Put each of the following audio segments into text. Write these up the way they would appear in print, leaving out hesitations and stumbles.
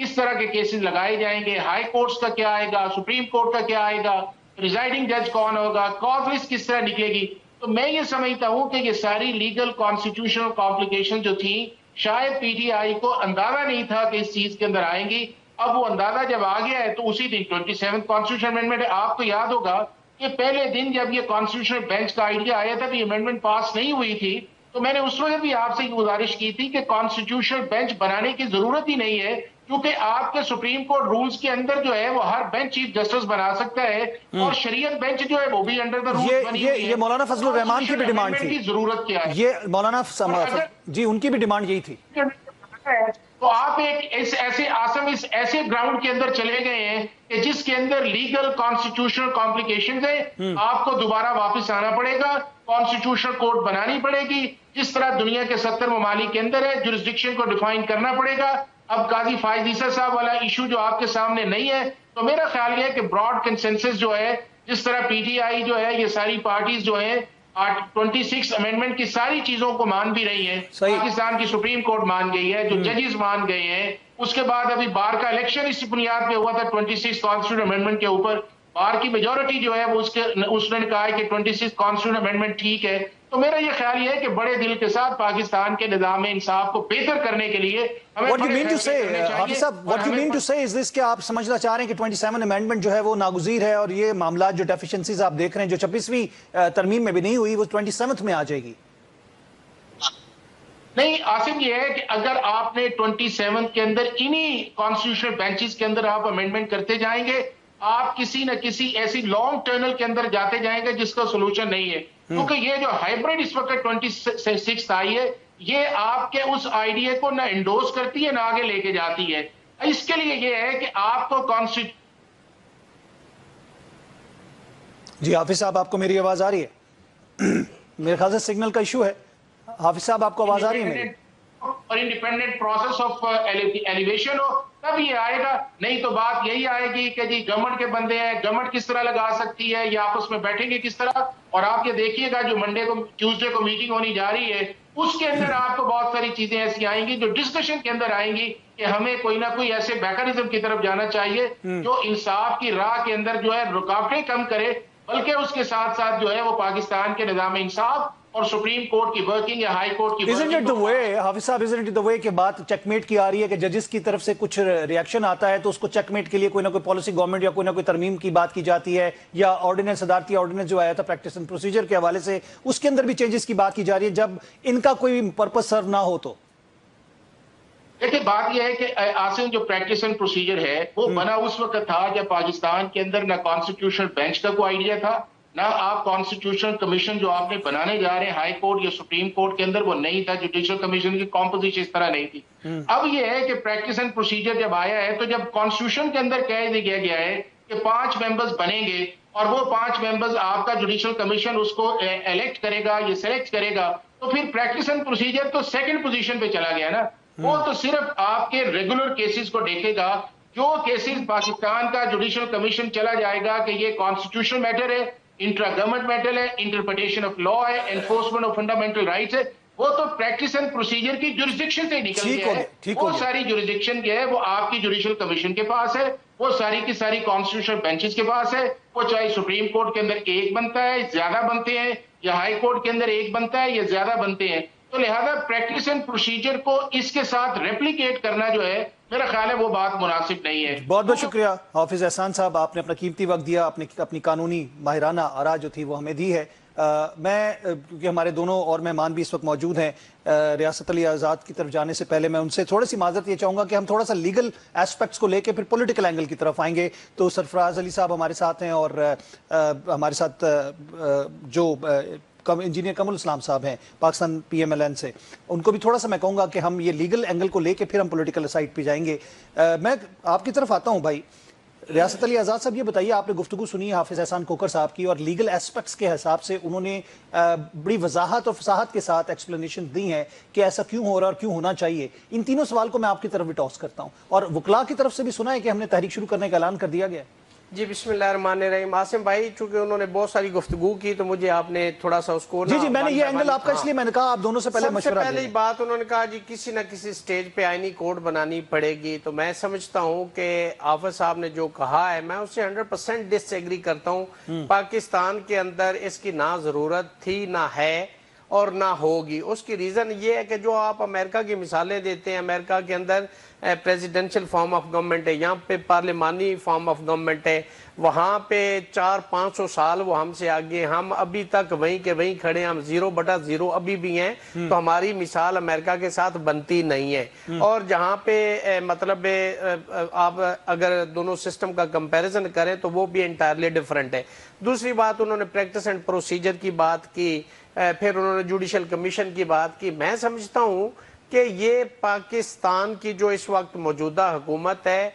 کس طرح کے کیسز لگائے جائیں گے، ہائی کورٹس کا کیا آئے گا، سپریم کورٹ کا کیا آئے گا، ریزائڈنگ جج کون ہوگا، کاز لسٹ کس طرح نکلے گی. تو میں یہ سمجھتا ہوں کہ یہ ساری لیگل کانسٹیٹیوشنل کمپلیکیشن جو تھی شاید پی ٹی آئی کو اندازہ نہیں تھا کہ اس چیز کے اندر آئیں گی. اب وہ اندازہ جب آ گیا ہے تو اسی دن 27 کانسٹیٹیوشن امینڈمنٹ ہے. آپ کو یاد ہوگا کہ پہلے دن جب یہ کانسٹیٹیوشنل بینچ کا آئیڈیا آیا تھا کہ امینڈمنٹ پاس نہیں ہوئی تھی تو میں نے اس وقت بھی آپ سے یہ گزارش کی تھی کہ کانسٹیٹیوشنل بینچ بنانے کی ضرورت ہی نہیں ہے کیونکہ آپ کے سپریم کورٹ رولز کے اندر جو ہے وہ ہر بینچ چیف جسٹس بنا سکتا ہے اور شریعت بینچ جو ہے وہ بھی انڈر دا رولز بنی ہوئی ہے. یہ مولانا فضل الرحمان کی بھی ڈیمانڈ تھی. کی ضرورت کیا ہے؟ یہ مولانا جی ان کی بھی ڈیمانڈ یہی تھی. تو آپ ایسے گراؤنڈ کے اندر چلے گئے ہیں کہ جس کے اندر لیگل کانسٹیٹیوشنل کمپلیکیشنز ہیں. آپ کو دوبارہ واپس آنا پڑے گا، کانسٹیٹیوشنل کورٹ بنانی پڑے گی جس طرح دنیا کے 70 ممالک کے اندر ہے، جورسڈکشن کو ڈیفائن کرنا پڑے گا. اب قاضی فائز عیسیٰ صاحب والا ایشو جو آپ کے سامنے نہیں ہے تو میرا خیال یہ ہے کہ براڈ کنسنسس جو ہے جس طرح پی ٹی آئی جو ہے یہ ساری پارٹیز جو ہیں 26 امینڈمنٹ کی ساری چیزوں کو مان بھی رہی ہیں. پاکستان کی سپریم کورٹ مان گئی ہے، جو ججز مان گئے ہیں. اس کے بعد ابھی بار کا الیکشن اس بنیاد پہ ہوا تھا 26 کانسٹیٹیوشن امینڈمنٹ کے اوپر. بار کی میجورٹی جو ہے وہ اس نے کہا ہے کہ 26 کانسٹیٹیوشن امینڈمنٹ ٹھیک ہے. تو میرا یہ خیال یہ ہے کہ بڑے دل کے ساتھ پاکستان کے نظام انصاف کو بہتر کرنے کے لیے What you mean to say, حافظ صاحب, what you mean to say is this کہ آپ سمجھنا چاہ رہے ہیں کہ 27 امینڈمنٹ جو ہے وہ ناگزیر ہے اور یہ معاملات جو ڈیفیشنسیز آپ دیکھ رہے ہیں جو 26ویں ترمیم میں بھی نہیں ہوئی وہ 27th میں آ جائے گی؟ نہیں عاصم، یہ ہے کہ اگر آپ نے 27 کے اندر انہی کانسٹیٹیوشنل بینچز کے اندر آپ امینڈمنٹ کرتے جائیں گے آپ کسی نہ کسی ایسی لانگ ٹرنل کے اندر جاتے جائیں گے جس کا سولوشن نہیں ہے. کیونکہ یہ جو ہائبرڈ اس وقت 26 آئی ہے یہ آپ کے اس آئیڈیا کو نہ انڈورس کرتی ہے نہ آگے لے کے جاتی ہے. اس کے لیے یہ ہے کہ آپ کو جی حافظ صاحب آپ کو میری آواز آ رہی ہے؟ میرے خیال سے سگنل کا ایشو ہے. حافظ صاحب آپ کو آواز آ رہی ہے میری؟ اور انڈیپینڈنٹ پروسیس آف ایلیویشن ہو تب یہ آئے گا. نہیں تو بات یہی آئے گی کہ جی گورنمنٹ کے بندے ہیں، گورنمنٹ کس طرح لگا سکتی ہے یا آپس میں بیٹھیں گے کس طرح. اور آپ یہ دیکھیے گا جو ٹیوزڈے کو میٹنگ ہونی جا رہی ہے اس کے اندر آپ کو بہت ساری چیزیں ایسی آئیں گی جو ڈسکشن کے اندر آئیں گی کہ ہمیں کوئی نہ کوئی ایسے میکانزم کی طرف جانا چاہیے جو انصاف کی راہ کے اندر جو ہے رکاوٹیں کم کرے بلکہ اس کے ساتھ ساتھ جو ہے وہ پاکستان کے نظام انصاف اور سپریم کورٹ کی ورکنگ یا ہائی کورٹ کی Isn't it the way, حافظ صاحب, isn't it the way کہ بات چیک میٹ کی آ رہی ہے کہ ججز کی طرف سے کچھ ریاکشن آتا ہے تو اس کو چیک میٹ کے لیے کوئی نہ کوئی پالیسی گورنمنٹ یا کوئی نہ کوئی ترمیم کی بات کی جاتی ہے یا آرڈیننس صدارتی آرڈیننس جو آیا تھا پریکٹس اینڈ پروسیجر کے حوالے سے اس کے اندر بھی چینجز کی بات کی جا رہی ہے جب ان کا کوئی پرپس سرو نہ ہو تو؟ دیکھیں بات یہ ہے کہ عاصم جو پریکٹس اینڈ پروسیجر ہے وہ بنا اس وقت تھا جب پاکستان کے اندر نہ کانسٹیٹیوشنل بینچ کا کوئی آئیڈیا تھا نہ آپ کانسٹیٹیوشنل کمیشن جو آپ نے بنانے جا رہے ہیں ہائی کورٹ یا سپریم کورٹ کے اندر وہ نہیں تھا. جوڈیشل کمیشن کی کمپوزیشن اس طرح نہیں تھی. اب یہ ہے کہ پریکٹس اینڈ پروسیجر جب آیا ہے تو جب کانسٹیٹیوشن کے اندر کہہ دیا گیا ہے کہ 5 ممبرز بنیں گے اور وہ 5 ممبرز آپ کا جوڈیشل کمیشن اس کو الیکٹ کرے گا یہ سلیکٹ کرے گا تو پھر پریکٹس اینڈ پروسیجر تو سیکنڈ پوزیشن پہ چلا گیا نا. وہ تو صرف آپ کے ریگولر کیسز کو دیکھے گا. جو کیسز پاکستان کا جوڈیشل کمیشن چلا جائے گا کہ یہ کانسٹیٹیوشنل میٹر ہے، انٹرا گورنمنٹ میٹر ہے، انٹرپریٹیشن آف لا ہے، انفورسمنٹ آف فنڈامنٹل رائٹس ہے، وہ تو پریکٹس اینڈ پروسیجر کی جورسڈکشن سے نکل گیا ہے. وہ ساری جورسڈکشن جو ہے وہ آپ کی جوڈیشل کمیشن کے پاس ہے، وہ ساری کی ساری کانسٹیٹیوشنل بینچز کے پاس ہے. وہ چاہے سپریم کورٹ کے اندر ایک بنتا ہے زیادہ بنتے ہیں یا ہائی کورٹ کے اندر ایک بنتا ہے یا زیادہ بنتے ہیں. تو لہذا پریکٹس اینڈ پروسیجر کو اس کے ساتھ ریپلیکیٹ کرنا جو ہے میرا خیال ہے وہ بات مناسب نہیں ہے. بہت بہت شکریہ حافظ احسان صاحب، آپ نے اپنا قیمتی وقت دیا، اپنی قانونی ماہرانہ آراء جو تھی وہ ہمیں دی ہے. میں کیونکہ ہمارے دونوں اور مہمان بھی اس وقت موجود ہیں ریاست علی آزاد کی طرف جانے سے پہلے میں ان سے تھوڑی سی معذرت یہ چاہوں گا کہ ہم تھوڑا سا لیگل ایسپیکٹس کو لے کے پھر پولیٹیکل اینگل کی طرف آئیں گے. تو سرفراز علی صاحب ہمارے ساتھ ہیں اور ہمارے ساتھ جو انجینئر کمل اسلام صاحب ہیں Pakistan P M L N سے، ان کو بھی تھوڑا سا میں کہوں گا کہ ہم یہ لیگل اینگل کو لے کے پھر ہم پولیٹیکل سائٹ پہ جائیں گے. میں آپ کی طرف آتا ہوں بھائی ریاست علی آزاد صاحب. یہ بتائیے آپ نے گفتگو سنی ہے حافظ احسان کوکر صاحب کی اور لیگل ایسپیکٹس کے حساب سے انہوں نے بڑی وضاحت اور فصاحت کے ساتھ ایکسپلینیشن دی ہیں کہ ایسا کیوں ہو رہا اور کیوں ہونا چاہیے. ان تینوں سوال کو میں آپ کی طرف بھی ٹاس کرتا ہوں. اور وکلاء کی طرف سے بھی سنا ہے کہ ہم نے تحریک شروع کرنے کا اعلان کر دیا گیا ہے. جی بسم اللہ الرحمن الرحیم. عاصم بھائی چونکہ انہوں نے بہت ساری گفتگو کی تو مجھے آپ نے تھوڑا سا اس کو جی میں نے یہ اینگل آپ کا اس لیے میں نے کہا آپ دونوں سے پہلے مشورہ سب سے پہلی بات انہوں نے کہا جی کسی نہ کسی سٹیج پہ آئینی کوڈ بنانی پڑے گی. تو میں سمجھتا ہوں کہ حافظ صاحب نے جو کہا ہے میں اس سے 100% ڈس ایگری کرتا ہوں. پاکستان کے اندر اس کی نہ ضرورت تھی نہ ہے اور نہ ہوگی. اس کی ریزن یہ ہے کہ جو آپ امریکہ کی مثالیں دیتے ہیں, امریکہ کے اندر پریزیڈنشل فارم آف گورنمنٹ ہے, یہاں پہ پارلیمانی فارم آف گورنمنٹ ہے, وہاں پہ 400-500 سال وہ ہم سے آگے, ہم ابھی تک وہیں کے وہیں کھڑے, ہم 0/0 ابھی بھی ہیں. تو ہماری مثال امریکہ کے ساتھ بنتی نہیں ہے. اور جہاں پہ مطلب آپ اگر دونوں سسٹم کا کمپیریزن کریں تو وہ بھی انٹائرلی ڈیفرنٹ ہے. دوسری بات انہوں نے پریکٹس اینڈ پروسیجر کی بات کی, پھر انہوں نے جوڈیشل کمیشن کی بات کی. میں سمجھتا ہوں کہ یہ پاکستان کی جو اس وقت موجودہ حکومت ہے,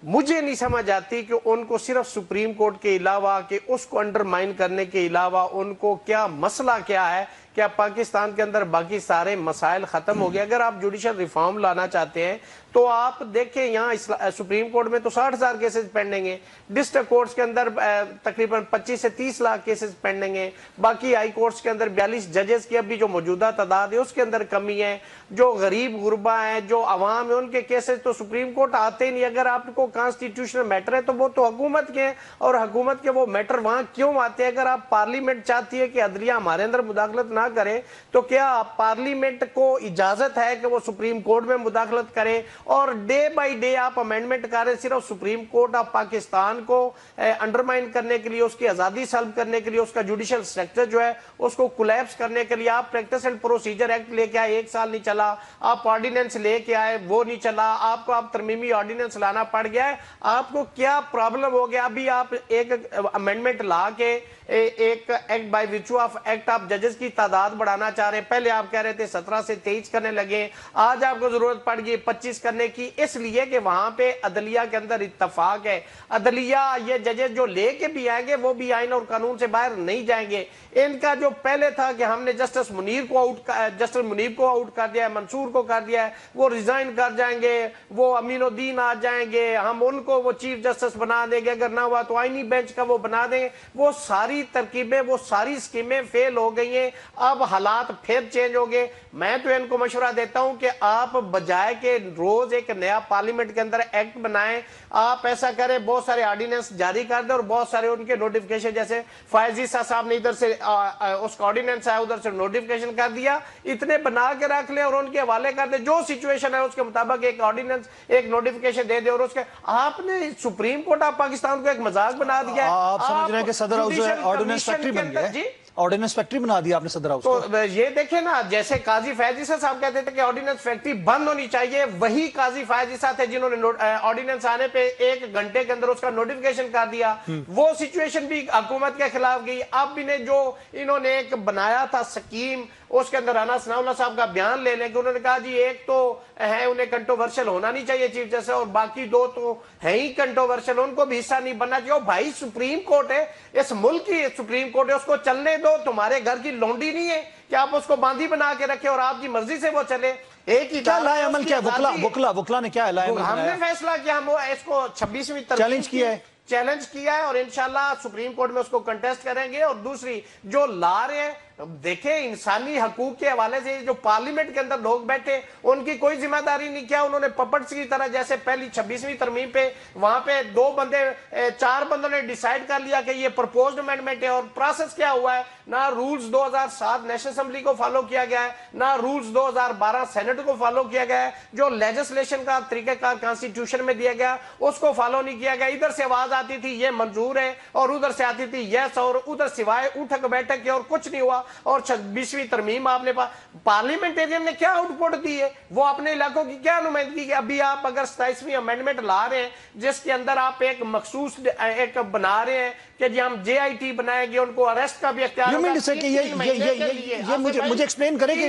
مجھے نہیں سمجھ آتی کہ ان کو صرف سپریم کورٹ کے علاوہ کہ اس کو انڈرمائن کرنے کے علاوہ ان کو کیا مسئلہ کیا ہے. کیا پاکستان کے اندر باقی سارے مسائل ختم ہو گئے؟ اگر آپ جوڈیشل ریفارم لانا چاہتے ہیں تو آپ دیکھیں یہاں سپریم کورٹ میں تو 60,000 کیسز پینڈنگ ہیں, ڈسٹرکٹ کورٹس کے اندر تقریباً 25 سے 30 لاکھ کیسز پینڈنگ ہیں, باقی ہائی کورٹس کے اندر 42 ججز کی ابھی جو موجودہ تعداد ہے اس کے اندر کمی ہے. جو غریب غربا ہیں, جو عوام ہیں, ان کے کیسز تو سپریم کورٹ آتے ہی نہیں. اگر آپ کو کانسٹیٹیوشنل میٹر ہے تو وہ تو حکومت کے ہیں, اور حکومت کے وہ میٹر وہاں کیوں آتے ہیں؟ اگر آپ پارلیمنٹ چاہتی ہے کہ عدلیہ ہمارے اندر مداخلت نہ کرے تو کیا پارلیمنٹ کو اجازت ہے کہ وہ سپریم کورٹ میں مداخلت کرے؟ اور ڈے بائی ڈے آپ امینڈمنٹ کریں صرف سپریم کورٹ آف پاکستان کو انڈرمائن کرنے کے لیے, اس کی آزادی سلب کرنے کے لیے, اس کا جوڈیشل سٹرکچر جو ہے اس کو کولیپس کرنے کے لیے. آپ پریکٹس اینڈ پروسیجر ایکٹ لے کے آئے, 1 سال نہیں چلا. آپ آرڈیننس لے کے آئے, وہ نہیں چلا. آپ کو آپ ترمیمی آرڈیننس لانا پڑ گیا ہے. آپ کو کیا پرابلم ہو گیا؟ ابھی آپ ایک امینڈمنٹ لا کے ایک ایکٹ بائی ویچو آف ایکٹ آپ ججز کی تعداد بڑھانا چاہ رہے ہیں. پہلے آپ کہہ رہے تھے 17 سے 23 کرنے لگے, آج آپ کو ضرورت پڑ گئی 25 کرنے کی, اس لیے کہ وہاں پہ عدلیہ کے اندر اتفاق ہے. عدلیہ یہ ججز جو لے کے بھی آئیں گے وہ بھی آئین اور قانون سے باہر نہیں جائیں گے. ان کا جو پہلے تھا کہ ہم نے جسٹس منیر کو آؤٹ کر دیا ہے, منصور کو کر دیا ہے, وہ ریزائن کر جائیں گے, وہ امین الدین آ جائیں گے, ہم ان کو وہ چیف جسٹس بنا دیں گے, اگر نہ ہوا تو آئینی بینچ کا وہ بنا دیں گے. وہ ساری ترکیبیں, وہ ساری اسکیمیں فیل ہو گئی ہیں. اب حالات پھر چینج ہو گئے. میں تو ان کو مشورہ دیتا ہوں کہ آپ بجائے کہ روز ایک نیا پارلیمنٹ کے اندر ایکٹ بنائیں, آپ ایسا کریں بہت سارے آرڈیننس جاری کر دیں اور بہت سارے ان کے نوٹیفکیشن, جیسے فائز عیسیٰ صاحب نے ادھر سے اس کا آرڈیننس آیا ادھر سے نوٹیفکیشن کر دیا, اتنے بنا کے رکھ لیں اور ان کے حوالے کر دیں. جو سچویشن ہے اس کے مطابق ایک آرڈیننس, ایک نوٹیفکیشن دے دیں. اور اس کے آپ نے سپریم کورٹ آف پاکستان کو ایک مذاق بنا دیا ہے. آپ سمجھ رہے ہیں کہ صدر ہاؤس جو ہے آرڈیننس فیکٹری بن گیا ہے, آرڈیننس فیکٹری بنا دیا آپ نے صدر ہاؤس کو. تو یہ دیکھیں نا, جیسے قاضی فائز عیسیٰ صاحب کہتے تھے کہ آرڈیننس فیکٹری بند ہونی چاہیے, وہی قاضی فائز عیسیٰ تھے جنہوں نے آرڈیننس آنے پہ 1 گھنٹے کے اندر اس کا نوٹیفکیشن کر دیا. وہ سچویشن بھی حکومت کے خلاف گئی. اب بھی نے جو انہوں نے ایک بنایا تھا سکیم, اس کے اندر رانا ثناء اللہ صاحب کا بیان لے لیں کہ انہوں نے کہا جی ایک تو ہے انہیں کنٹروورشل ہونا نہیں چاہیے چیف جسٹس, اور باقی 2 تو ہے ہی کنٹروورشل, ان کو بھی حصہ نہیں بننا چاہیے. اور بھائی سپریم کورٹ ہے, اس ملک کی سپریم کورٹ ہے, اس کو چلنے دو. تمہارے گھر کی لونڈی نہیں ہے کہ آپ اس کو باندھی بنا کے رکھے اور آپ کی مرضی سے وہ چلے. ایک ہی کیا لائے عمل کیا وکلا نے کیا لائے عمل ہم نے فیصلہ کیا, ہم اس کو 26ویں ترمیم چیلنج کیا ہے اور انشاءاللہ سپریم کورٹ میں اس کو کنٹیسٹ کریں گے. اور دوسری جو لا رہے ہیں, دیکھیں انسانی حقوق کے حوالے سے جو پارلیمنٹ کے اندر لوگ بیٹھے ان کی کوئی ذمہ داری نہیں. کیا انہوں نے پپٹس کی طرح, جیسے پہلی 26ویں ترمیم پہ وہاں پہ 4 بندوں نے ڈیسائیڈ کر لیا کہ یہ پرپوزڈ امینڈمنٹ ہے, اور پروسیس کیا ہوا ہے, نہ رولز 2007 نیشنل اسمبلی کو فالو کیا گیا ہے, نہ رولز 2012 سینٹ کو فالو کیا گیا ہے. جو لیجسلیشن کا طریقہ کار کانسٹیٹیوشن میں دیا گیا اس کو فالو نہیں کیا گیا. ادھر سے آواز آتی تھی یہ منظور ہے, اور ادھر سے آتی تھی یس, اور ادھر سوائے اٹھک بیٹھک کے اور کچھ نہیں ہوا. اور 26ویں ترمیم آپ نے پارلیمنٹیرین نے کیا آؤٹ پٹ دی ہے, وہ اپنے علاقوں کی کیا نمائندگی کی. ابھی آپ اگر 27ویں امینڈمنٹ لا رہے ہیں جس کے اندر آپ ایک مخصوص ایک بنا رہے ہیں کہ جی ہم JIT بنائیں گے, ان کو اریسٹ کا بھی اختیار ہوگا. یہ مجھے ایکسپلین کریں کہ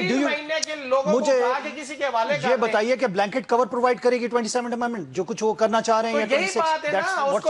یہ بتائیے کہ بلینکٹ کور پرووائڈ کرے گی 27 امینڈمنٹ جو کچھ وہ کرنا چاہ رہے ہیں. یہی بات ہے نا, اس کو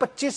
25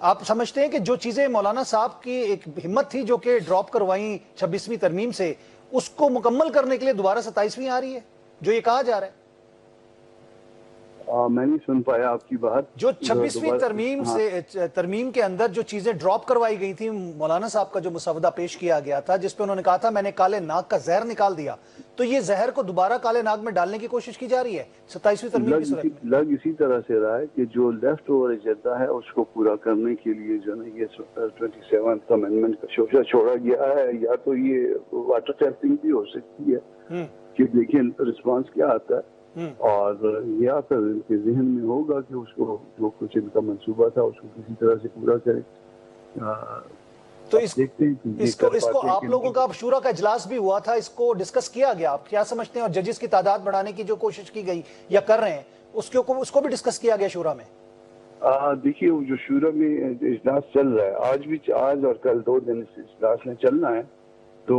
آپ سمجھتے ہیں کہ جو چیزیں مولانا صاحب کی ایک ہمت تھی جو کہ ڈراپ کروائیں 26ویں ترمیم سے، اس کو مکمل کرنے کے لیے دوبارہ 27ویں آ رہی ہے جو یہ کہا جا رہا ہے؟ میں نہیں سن پایا آپ کی بات. جو 26ویں ترمیم سے ترمیم کے اندر جو چیزیں ڈراپ کروائی گئی تھیں، مولانا صاحب کا جو مسودہ پیش کیا گیا تھا جس پہ انہوں نے کہا تھا میں نے کالے ناگ کا زہر نکال دیا، تو یہ زہر کو دوبارہ کالے ناگ میں ڈالنے کی کوشش کی جا رہی ہے 27ویں ترمیم کی صورت میں؟ لگ اسی طرح سے رہا ہے کہ جو لیفٹ اوور ایجنڈا ہے اس کو پورا کرنے کے لیے جو ہے یہ 27th امینڈمنٹ کا شوشہ چھوڑا گیا ہے. یا تو یہ واٹر ٹیسٹنگ بھی ہو سکتی ہے کہ دیکھیں رسپانس کیا آتا ہے، اور یا پھر ان کے ذہن میں ہوگا کہ اس کو جو کچھ ان کا منصوبہ تھا اس کو کسی طرح سے پورا کرے. تو اس کو آپ لوگوں کا شورا کا اجلاس بھی ہوا تھا، اس کو ڈسکس کیا گیا، آپ کیا سمجھتے ہیں؟ اور ججز کی تعداد بڑھانے کی جو کوشش کی گئی یا کر رہے ہیں اس کو بھی ڈسکس کیا گیا شورا میں؟ دیکھیے جو شورا میں اجلاس چل رہا ہے آج اور کل 2 دن اجلاس میں چلنا ہے. تو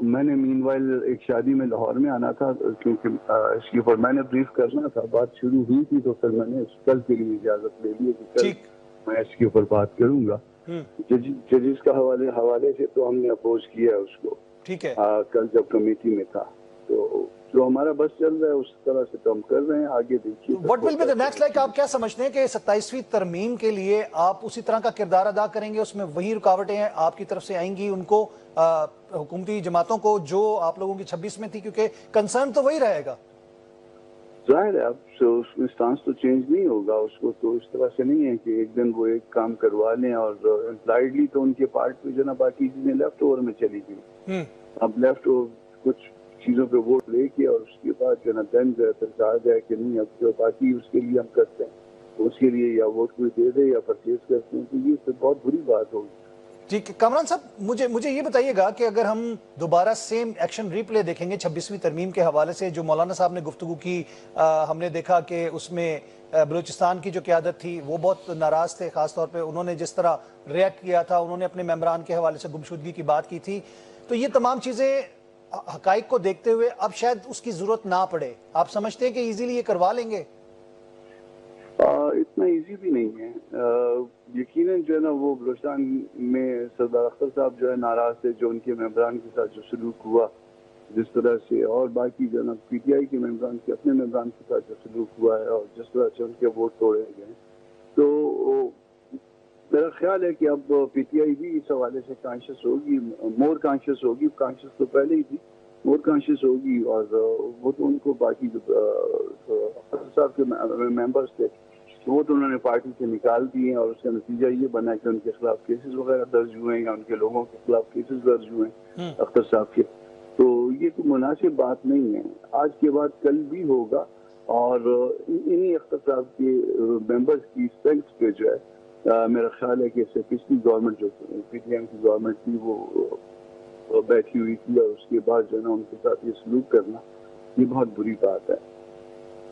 میں نے مین وائل ایک شادی میں لاہور میں آنا تھا کیونکہ اس کے اوپر میں نے بریف کرنا تھا. بات شروع ہوئی تھی تو پھر میں نے کل کے لیے اجازت لے لی کہ کل میں اس کے اوپر بات کروں گا. ججز کا حوالے سے تو ہم نے اپوز کیا اس کو ٹھیک ہے کل جب کمیٹی میں تھا. تو جو ہمارا بس چل رہا ہے اس طرح سے تو ہم کر رہے ہیں. آگے دیکھیے What will be the next like؟ آپ کیا سمجھتے ہیں کہ 27ویں ترمیم کے لیے آپ اسی طرح کا کردار ادا کریں گے؟ اس میں وہی رکاوٹیں ہیں آپ کی طرف سے آئیں گی ان کو، حکومتی جماعتوں کو، جو آپ لوگوں کی 26 میں تھی؟ کیونکہ کنسرن تو وہی رہے گا. ظاہر ہے اب اسٹانس تو چینج نہیں ہوگا اس کو. تو اس طرح سے نہیں ہے کہ ایک دن وہ ایک کام کروا لیں اور امپلائڈلی تو ان کے پارٹ پہ جو نا باقی چیزیں لیفٹ اوور میں چلی گئی. اب لیفٹ اوور کچھ چیزوں پہ ووٹ لے کے اور اس کے بعد جو نا دن جو ہے پھر کہا جائے کہ نہیں اب جو باقی اس کے لیے ہم کرتے ہیں تو اس کے لیے یا ووٹ کوئی دے دے یا پرچیز کرتے ہیں، تو یہ پھر بہت بری بات ہوگی. ٹھیک ہے کامران صاحب، مجھے یہ بتائیے گا کہ اگر ہم دوبارہ سیم ایکشن ریپلے دیکھیں گے 26ویں ترمیم کے حوالے سے، جو مولانا صاحب نے گفتگو کی، ہم نے دیکھا کہ اس میں بلوچستان کی جو قیادت تھی وہ بہت ناراض تھے، خاص طور پہ انہوں نے جس طرح ریئیکٹ کیا تھا، انہوں نے اپنے ممبران کے حوالے سے گمشدگی کی بات کی تھی. تو یہ تمام چیزیں حقائق کو دیکھتے ہوئے اب شاید اس کی ضرورت نہ پڑے. آپ سمجھتے ہیں کہ ایزیلی یہ کروا لیں گے؟ اتنا ایزی بھی نہیں ہے. یقیناً جو ہے نا وہ بلوچستان میں سردار اختر صاحب جو ہے ناراض تھے، جو ان کے ممبران کے ساتھ جو سلوک ہوا جس طرح سے، اور باقی جو ہے نا پی ٹی آئی کے ممبران کے اپنے ممبران کے ساتھ جو سلوک ہوا ہے اور جس طرح سے ان کے ووٹ توڑے گئے. تو میرا خیال ہے کہ اب پی ٹی آئی بھی اس حوالے سے کانشیس ہوگی، مور کانشیس ہوگی. کانشیس تو پہلے ہی تھی، مور کانشیس ہوگی. اور وہ تو ان کو باقی جو اختر صاحب کے ممبرس تھے وہ تو انہوں نے پارٹی سے نکال دیے، اور اس کا نتیجہ یہ بنا کہ ان کے خلاف کیسز وغیرہ درج ہوئے ہیں یا ان کے لوگوں کے خلاف کیسز درج ہوئے ہیں اختر صاحب کے. تو یہ کوئی مناسب بات نہیں ہے. آج کے بعد کل بھی ہوگا، اور انہی اختر صاحب کے ممبرس کی اسٹرینگتھ پہ جو ہے میرا خیال ہے کہ اس سے پچھلی گورنمنٹ جو پی ٹی ایم کی گورنمنٹ تھی وہ بیٹھی ہوئی تھی، اور اس کے بعد جو ہے نا ان کے ساتھ یہ سلوک کرنا یہ بہت بری بات ہے.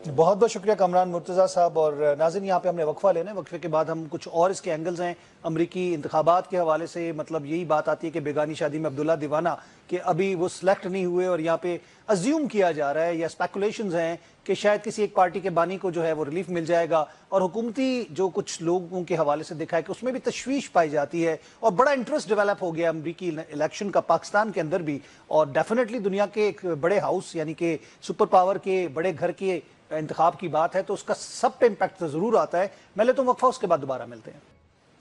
بہت بہت شکریہ کامران مرتضیٰ صاحب. اور ناظرین یہاں پہ ہم نے وقفہ لینا ہے، وقفے کے بعد ہم کچھ اور اس کے اینگلز ہیں امریکی انتخابات کے حوالے سے. مطلب یہی بات آتی ہے کہ بیگانی شادی میں عبداللہ دیوانہ کہ ابھی وہ سلیکٹ نہیں ہوئے، اور یہاں پہ ازیوم کیا جا رہا ہے یا اسپیکولیشنز ہیں کہ شاید کسی ایک پارٹی کے بانی کو جو ہے وہ ریلیف مل جائے گا. اور حکومتی جو کچھ لوگوں کے حوالے سے دیکھا ہے کہ اس میں بھی تشویش پائی جاتی ہے، اور بڑا انٹرسٹ ڈیولپ ہو گیا امریکی الیکشن کا پاکستان کے اندر بھی. اور ڈیفینیٹلی دنیا کے ایک بڑے ہاؤس یعنی کہ سپر پاور کے بڑے گھر کے انتخاب کی بات ہے تو اس کا سب پہ امپیکٹ ضرور آتا ہے. میں لیتا ہوں وقفہ، اس کے بعد دوبارہ ملتے ہیں.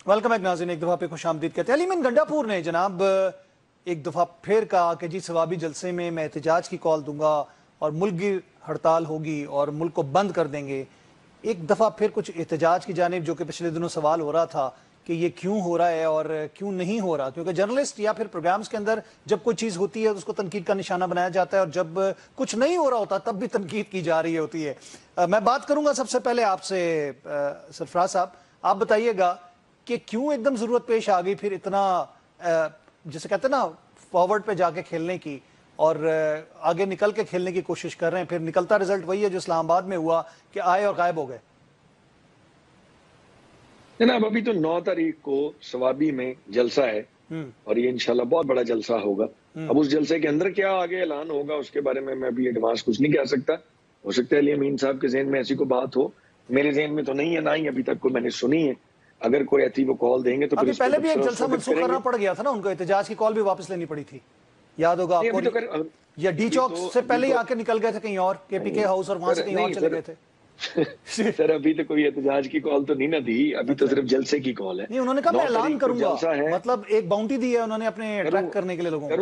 ویلکم ایک ناظرین، ایک دفعہ پہ خوش آمدید کہتے ہیں. علی من گنڈا پور نے جناب ایک دفعہ پھر کہا کہ جی ثوابی جلسے میں احتجاج کی کال دوں گا اور ملک کی ہڑتال ہوگی اور ملک کو بند کر دیں گے. ایک دفعہ پھر کچھ احتجاج کی جانب، جو کہ پچھلے دنوں سوال ہو رہا تھا کہ یہ کیوں ہو رہا ہے اور کیوں نہیں ہو رہا، کیونکہ جرنلسٹ یا پھر پروگرامز کے اندر جب کوئی چیز ہوتی ہے تو اس کو تنقید کا نشانہ بنایا جاتا ہے، اور جب کچھ نہیں ہو رہا ہوتا تب بھی تنقید کی جا رہی ہوتی ہے. میں بات کروں گا سب سے پہلے آپ سے سرفراز صاحب، آپ بتائیے گا کہ کیوں ایک دم ضرورت پیش آ گئی پھر اتنا جسے کہتے ہیں نا فارورڈ پہ جا کے کھیلنے کی، اور آگے نکل کے کھیلنے کی کوشش کر رہے ہیں. پھر نکلتا رزلٹ وہی ہے جو اسلام آباد میں ہوا کہ آئے اور غائب ہو گئے. جناب ابھی تو 9 تاریخ کو ثوابی میں جلسہ ہے، اور یہ انشاءاللہ بہت بڑا جلسہ ہوگا. اب اس جلسے کے اندر کیا آگے اعلان ہوگا اس کے بارے میں ابھی ایڈوانس کچھ نہیں کہہ سکتا. ہو سکتا ہے علی امین صاحب کے ذہن میں ایسی کوئی بات ہو، میرے ذہن میں تو نہیں ہے، نہ ہی ابھی تک کو میں نے سنی ہے. اگر کوئی ایسی وہ کال دیں گے تو ابھی پہلے بھی ایک جلسہ منسوخ کرنا پڑ گیا تھا نا ان کو, احتجاج کی کال بھی واپس لینی پڑی تھی, یاد ہوگا آپ کو, یا ڈی چوک سے پہلے ہی آ کے نکل گئے تھے کہیں اور, کے پی کے ہاؤس, اور وہاں سے کہیں اور چلے گئے تھے. سر ابھی تو کوئی احتجاج کی کال تو نہیں نہ دی, ابھی تو صرف جلسے کی کال ہے. نہیں, انہوں نے کہا میں اعلان کروں گا, مطلب ایک باؤنڈری دی ہے انہوں نے اپنے اٹریکٹ کرنے کے لیے لوگوں کو.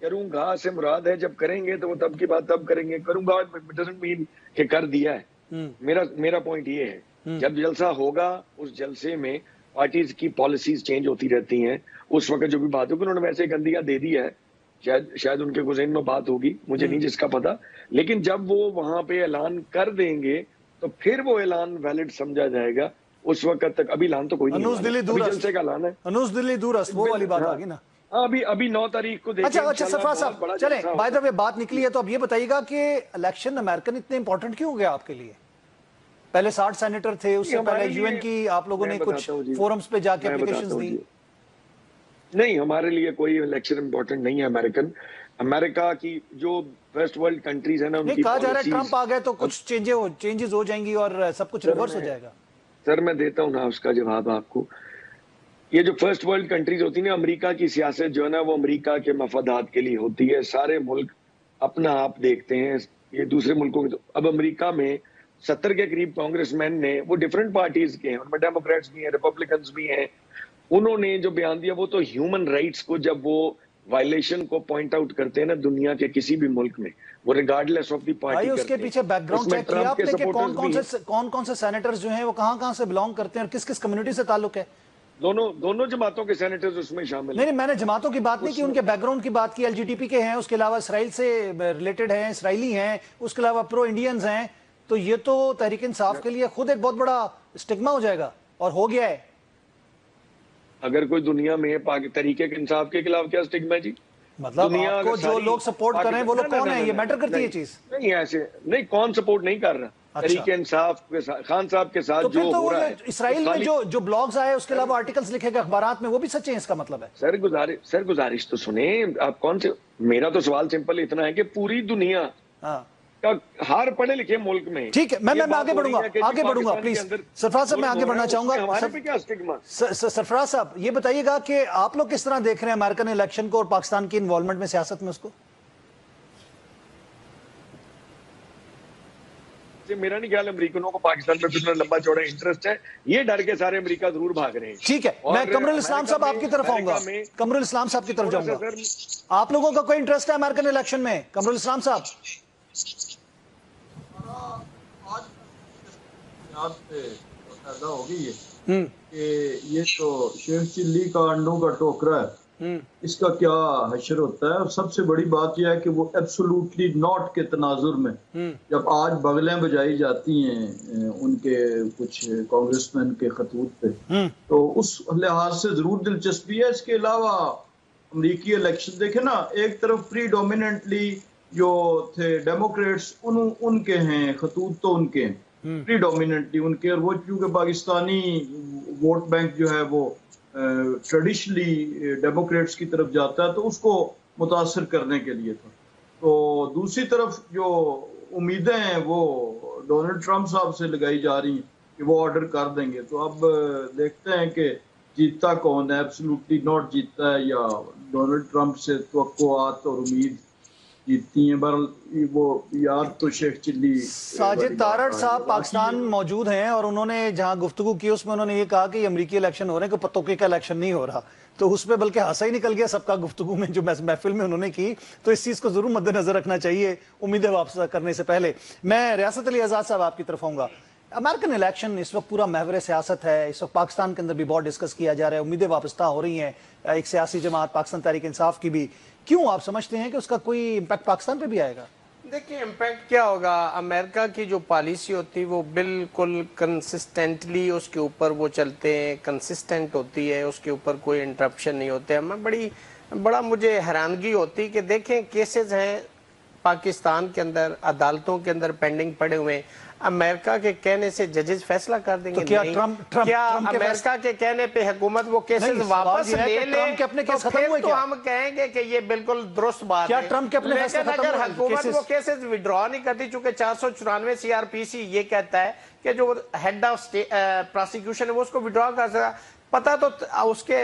کروں گا سے مراد ہے جب کریں گے تو وہ تب کی بات تب کریں گے, کروں گا ڈزنٹ مین کہ کر دیا ہے. میرا پوائنٹ یہ ہے جب جلسہ ہوگا اس جلسے میں پارٹیز کی پالیسیز چینج ہوتی رہتی ہیں, اس وقت جو بھی بات ہوگی, انہوں نے ویسے ایک اندیا دے دیا ہے, شاید ان کے ذہن میں بات ہوگی, مجھے نہیں جس کا پتا, لیکن جب وہ وہاں پہ اعلان کر دیں گے تو پھر وہ اعلان ویلڈ سمجھا جائے گا. اس وقت تک ابھی اعلان تو کوئی نہیں, جلسے کا اعلان ہے, انوس دلی دور است, وہ والی بات آگی نا. ابھی 9 تاریخ کو دیکھیں. اچھا سرفراز صاحب چلیں, بائی دا وے بات نکلی ہے تو اب یہ بتائیے گا کہ الیکشن امریکن اتنے امپورٹنٹ کیوں ہو گیا آپ کے لیے؟ پہلے 60 سینیٹر تھے, اس سے پہلے یو این کی آپ لوگوں نے کچھ فورمز پہ جا کے اپلیکیشنز دی. نہیں, ہمارے لیے کوئی الیکشن امپورٹنٹ نہیں ہے. امریکہ کی جو فرسٹ ورلڈ کنٹریز ہیں نا, ان کی کہا جا رہا ہے ٹرمپ آ گئے تو کچھ چینجز ہو جائیں گی اور سب کچھ ریورس ہو جائے گا. سر میں دیتا ہوں نا اس کا جواب آپ کو. یہ جو فرسٹ ورلڈ کنٹریز ہوتی ہیں نا, امریکہ کی سیاست جو ہے نا وہ امریکہ کے مفادات کے لیے ہوتی ہے. سارے ملک اپنا آپ دیکھتے ہیں, یہ دوسرے ملکوں کے. اب امریکہ میں 70 کے قریب کانگریس مین نے, وہ ڈفرینٹ پارٹیز کے ہیں, ان میں ڈیموکریٹس بھی ہیں, ریپبلکنز بھی ہیں, انہوں نے جو بیان دیا وہ تو ہیومن رائٹس کو جب وہ وائلیشن کو پوائنٹ آؤٹ کرتے ہیں نا دنیا کے کسی بھی ملک میں, وہ ریگارڈلیس آف دی پارٹی. اس کے پیچھے بیک گراؤنڈ چیک کیا آپ نے کہ کون سے سینیٹرز جو ہیں وہ کہاں سے بلانگ کرتے ہیں اور کس کمیونٹی سے تعلق ہے؟ دونوں جماعتوں کے سینیٹرز اس میں شامل ہیں. نہیں, میں نے جماعتوں کی بات نہیں کی, ان کے بیک گراؤنڈ کی بات کی. LGTP کے ہیں, اس کے علاوہ اسرائیل سے ریلیٹڈ ہیں, اسرائیلی ہیں, اس کے علاوہ پرو انڈینز ہیں. تو یہ تو تحریک انصاف کے لیے خود ایک بہت بڑا اسٹگما ہو جائے گا, اور ہو گیا ہے. اگر کوئی دنیا میں تحریک انصاف کے خلاف کیا اسٹگما ہے جی؟ مطلب آپ کو جو لوگ سپورٹ کر رہے ہیں وہ لوگ کون ہیں, یہ میٹر کرتی ہے چیز؟ نہیں, ایسے نہیں, کون سپورٹ نہیں کر رہا تحریک انصاف کے ساتھ, خان صاحب کے ساتھ جو ہو رہا ہے. اسرائیل میں جو بلاگز آئے, اس کے علاوہ آرٹیکلز لکھے گئے اخبارات میں, وہ بھی سچے ہیں, اس کا مطلب ہے؟ سر گزارش تو سنیں آپ. کون سے, میرا تو سوال سمپل اتنا ہے کہ پوری دنیا ہر پڑھے لکھے ملک میں, ٹھیک ہے, میں آگے بڑھوں گا پلیز. سرفراز صاحب میں آگے بڑھنا چاہوں گا. ہمارے پہ کیا اسٹگما؟ سرفراز صاحب یہ بتائیے گا کہ آپ لوگ کس طرح دیکھ رہے ہیں امریکن الیکشن کو اور پاکستان کی انوالومنٹ میں سیاست میں اس کو؟ میرا نہیں خیال امریکنوں کو پاکستان میں اتنا لمبا چوڑا انٹرسٹ ہے. یہ ڈر کے سارے امریکہ ضرور بھاگ رہے ہیں. ٹھیک ہے, میں قمر الاسلام صاحب آپ کی طرف آؤں گا. قمر الاسلام صاحب کی طرف جاؤں گا. آپ لوگوں کا کوئی انٹرسٹ ہے امریکن الیکشن میں؟ قمر الاسلام صاحب. پیدا ہو گئی ہے کہ یہ تو شیخ چلی کا انڈوں کا ٹوکرا ہے, اس کا کیا حشر ہوتا ہے. اور سب سے بڑی بات یہ ہے کہ وہ ایبسولوٹلی ناٹ کے تناظر میں جب آج بغلیں بجائی جاتی ہیں ان کے کچھ کانگریس مین کے خطوط پہ, تو اس لحاظ سے ضرور دلچسپی ہے. اس کے علاوہ امریکی الیکشن دیکھیں نا, ایک طرف پری ڈومیننٹلی جو تھے ڈیموکریٹس, ان کے ہیں خطوط, تو ان کے ہیں پری ڈومیننٹلی ان کے, اور وہ چونکہ پاکستانی ووٹ بینک جو ہے وہ ٹریڈیشنلی ڈیموکریٹس کی طرف جاتا ہے, تو اس کو متاثر کرنے کے لیے تھا. تو دوسری طرف جو امیدیں ہیں وہ ڈونلڈ ٹرمپ صاحب سے لگائی جا رہی ہیں کہ وہ آرڈر کر دیں گے. تو اب دیکھتے ہیں کہ جیتتا کون ہے, ایبسولوٹلی ناٹ جیتتا ہے یا ڈونلڈ ٹرمپ سے توقعات اور امید جیتتی ہیں. بہرحال وہ یاد تو شیخ چلی. ساجد تارڑ صاحب پاکستان موجود ہیں, اور انہوں نے جہاں گفتگو کی اس میں انہوں نے یہ کہا کہ یہ امریکی الیکشن ہو رہے ہیں, کہ پتوکے کا الیکشن نہیں ہو رہا. تو اس پہ بلکہ ہنسا ہی نکل گیا سب کا گفتگو میں جو محفل میں انہوں نے کی. تو اس چیز کو ضرور مد نظر رکھنا چاہیے امیدیں واپس کرنے سے پہلے. میں ریاست علی آزاد صاحب آپ کی طرف آؤں گا. امریکن الیکشن اس وقت پورا محور سیاست ہے, اس وقت پاکستان کے اندر بھی بہت ڈسکس کیا جا رہا ہے, امیدیں وابستہ ہو رہی ہیں. ایک سیاسی جماعت پاکستان تحریک انصاف کی بھی, کیوں آپ سمجھتے ہیں کہ اس کا کوئی امپیکٹ پاکستان پہ بھی آئے گا؟ دیکھیں امپیکٹ کیا ہوگا, امریکہ کی جو پالیسی ہوتی وہ بالکل کنسسٹنٹلی اس کے اوپر وہ چلتے ہیں, کنسسٹنٹ ہوتی ہے, اس کے اوپر کوئی انٹرپشن نہیں ہوتے ہیں. میں بڑا مجھے حیرانگی ہوتی کہ دیکھیں کیسز ہیں پاکستان کے اندر, عدالتوں کے اندر پینڈنگ پڑے ہوئے ہیں. امریکہ کے کہنے سے ججز فیصلہ کر دیں گے؟ تو کیا نہیں۔ ٹرمپ کیا کے امریکہ کے کہنے پہ حکومت وہ کیسز نہیں، واپس سوال یہ ہے لے کہ لے ٹرمپ کے اپنے تو کیس ختم پھر ہوئے تو کیا؟ ہم کہیں گے کہ یہ بالکل درست بات کیا ہے۔ ٹرمپ کے اپنے فیصلے لیکن ختم اگر ہوئے حکومت کیسز؟ وہ کیسز وڈرا نہیں کرتی، چونکہ 494 CRPC یہ کہتا ہے کہ جو ہیڈ آف پراسیکیوشن ہے وہ اس کو وڈرا کر سکتا، پتا تو اس کے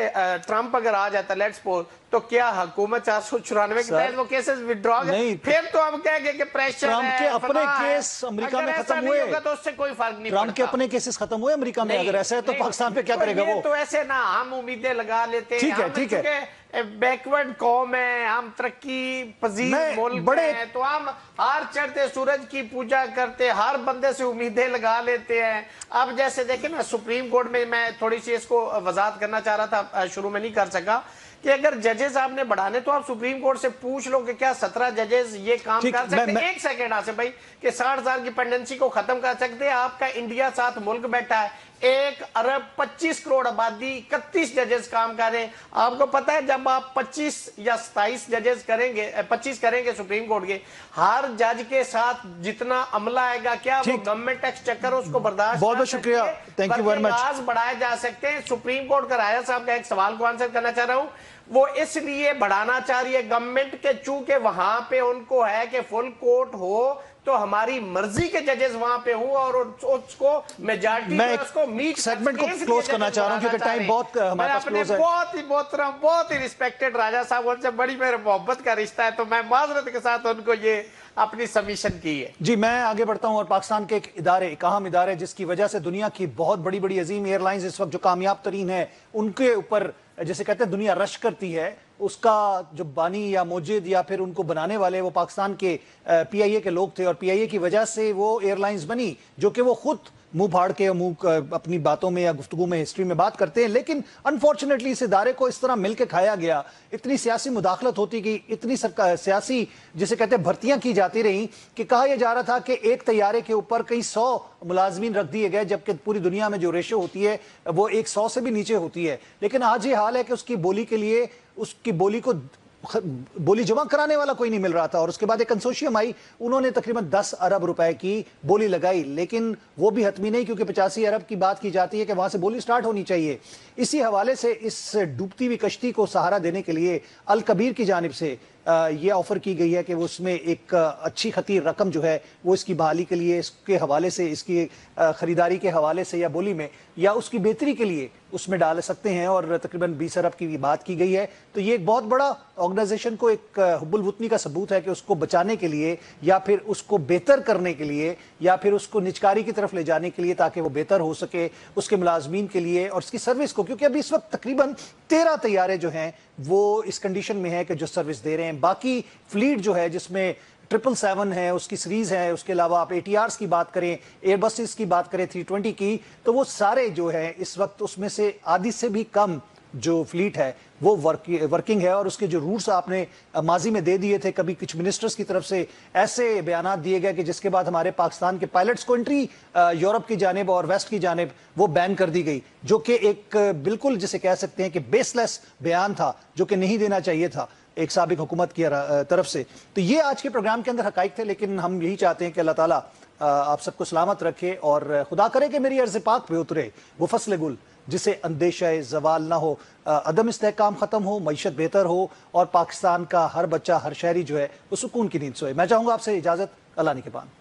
ٹرمپ اگر آ جاتا لیٹس پوز تو کیا حکومت 494 کے تحت وہ کیسز وڈرا نہیں، پھر تو ہم کہیں گے کہ پریشر ہے، ٹرمپ کے اپنے فلاں ہے۔ کیس امریکہ میں اگر ختم ایسا نہیں ہوئے، ہوگا تو اس سے کوئی فرق نہیں پڑتا۔ ٹرمپ کے اپنے کیسز ختم ہوئے امریکہ میں، اگر ایسا ہے تو پاکستان پہ کیا کرے گا وہ؟ تو ایسے نہ ہم امیدیں لگا لیتے ہیں، ٹھیک ہے، ہم ٹھیک ہے۔ چونکہ بیکورڈ قوم ہے، ہم ترقی پذیر میں ملک بڑے ہیں، تو ہم ہر چڑھتے سورج کی پوجا کرتے، ہر بندے سے امیدیں لگا لیتے ہیں۔ اب جیسے دیکھیں نا سپریم کورٹ میں تھوڑی سی اس کو وضاحت کرنا چاہ رہا تھا، شروع میں نہیں کر سکا، کہ اگر ججز آپ نے بڑھانے تو آپ سپریم کورٹ سے پوچھ لو کہ کیا 17 ججز یہ کام کر سکتے ہیں؟ ایک سیکنڈ آسف بھائی، کہ 60,000 کی پینڈنسی کو ختم کر سکتے ہیں؟ آپ کا انڈیا ساتھ ملک بیٹھا ہے، 1 ارب 25 کروڑ آبادی، 31 ججز کام کر رہے ہیں۔ آپ کو پتا ہے جب آپ 25 یا 27 ججز کریں گے، 25 کریں گے سپریم کورٹ کے، ہر جج کے ساتھ جتنا عملہ آئے گا، کیا وہ گورنمنٹ ٹیکس چکر اس کو برداشت؟ بہت بہت شکریہ، thank you very much. Working بڑھائے جا سکتے ہیں۔ سپریم کورٹ کا راجہ صاحب کا ایک سوال کو آنسر کرنا چاہ رہا ہوں، وہ اس لیے بڑھانا چاہ رہی ہے گورنمنٹ کے چونکہ وہاں پہ ان کو ہے کہ فل کورٹ ہو تو ہماری مرضی کے ججز وہاں پہ ہوں اور اس کو میجارٹی میں اس کو میٹ سیگمنٹ کو کلوز کرنا چاہ رہا ہوں کیونکہ ٹائم بہت ہمارے پاس کلوز ہے۔ بہت ہی محترم، بہت ہی ریسپیکٹڈ راجہ صاحب، ان سے بڑی میرے محبت کا رشتہ ہے، تو میں معذرت کے ساتھ ان کو یہ اپنی سبمیشن کی ہے۔ جی میں آگے بڑھتا ہوں، اور پاکستان کے ایک ادارے، ایک اہم ادارے جس کی وجہ سے دنیا کی بہت بڑی بڑی عظیم ایئر لائنز اس وقت جو کامیاب ترین ہیں ان کے اوپر جیسے کہتے ہیں دنیا رش کرتی ہے، اس کا جو بانی یا موجد یا پھر ان کو بنانے والے وہ پاکستان کے پی آئی اے کے لوگ تھے، اور پی آئی اے کی وجہ سے وہ ایئر لائنز بنی جو کہ وہ خود منہ پھاڑ کے اپنی باتوں میں یا گفتگو میں ہسٹری میں بات کرتے ہیں، لیکن انفارچونیٹلی اس ادارے کو اس طرح مل کے کھایا گیا، اتنی سیاسی مداخلت ہوتی گئی، اتنی سیاسی جسے کہتے ہیں بھرتیاں کی جاتی رہیں کہ کہا یہ جا رہا تھا کہ ایک طیارے کے اوپر کئی 100 ملازمین رکھ دیے گئے، جبکہ پوری دنیا میں جو ریشو ہوتی ہے وہ 100 سے بھی نیچے ہوتی ہے، لیکن آج یہ حال ہے کہ اس کی بولی کے لیے اس کی بولی کو بولی جمع کرانے والا کوئی نہیں مل رہا تھا، اور اس کے بعد ایک کنسورشیم آئی، انہوں نے تقریباً 10 ارب روپے کی بولی لگائی، لیکن وہ بھی حتمی نہیں کیونکہ 85 ارب کی بات کی جاتی ہے کہ وہاں سے بولی سٹارٹ ہونی چاہیے۔ اسی حوالے سے اس ڈوبتی ہوئی کشتی کو سہارا دینے کے لیے الکبیر کی جانب سے یہ آفر کی گئی ہے کہ وہ اس میں ایک اچھی خطیر رقم جو ہے وہ اس کی بحالی کے لیے، اس کے حوالے سے، اس کی خریداری کے حوالے سے یا بولی میں یا اس کی بہتری کے لیے اس میں ڈال سکتے ہیں، اور تقریباً 20 ارب کی بات کی گئی ہے۔ تو یہ ایک بہت بڑا آرگنائزیشن کو ایک حب الوطنی کا ثبوت ہے کہ اس کو بچانے کے لیے یا پھر اس کو بہتر کرنے کے لیے یا پھر اس کو نجکاری کی طرف لے جانے کے لیے تاکہ وہ بہتر ہو سکے اس کے ملازمین کے لیے اور اس کی سروس کو، کیونکہ ابھی اس وقت تقریباً 13 طیارے جو ہیں وہ اس کنڈیشن میں ہیں کہ جو سروس دے رہے ہیں، باقی فلیٹ جو ہے جس میں 777 ہے، اس کی سیریز ہے، اس کے علاوہ آپ ATRs کی بات کریں، ایئر بسز کی بات کریں 320 کی، تو وہ سارے جو ہیں اس وقت اس میں سے آدھی سے بھی کم جو فلیٹ ہے وہ ورکنگ ہے، اور اس کے جو روٹس آپ نے ماضی میں دے دیے تھے، کبھی کچھ منسٹرز کی طرف سے ایسے بیانات دیے گئے کہ جس کے بعد ہمارے پاکستان کے پائلٹس کو انٹری یورپ کی جانب اور ویسٹ کی جانب وہ بین کر دی گئی، جو کہ ایک بالکل جسے کہہ سکتے ہیں کہ بیس لیس بیان تھا جو کہ نہیں دینا چاہیے تھا ایک سابق حکومت کی طرف سے۔ تو یہ آج کے پروگرام کے اندر حقائق تھے، لیکن ہم یہی چاہتے ہیں کہ اللہ تعالیٰ آپ سب کو سلامت رکھے، اور خدا کرے کہ میری عرض پاک پہ اترے وہ فصل گل جسے اندیشہ زوال نہ ہو، عدم استحکام ختم ہو، معیشت بہتر ہو، اور پاکستان کا ہر بچہ ہر شہری جو ہے وہ سکون کی نیند سوئے۔ میں چاہوں گا آپ سے اجازت، اللہ نگہبان۔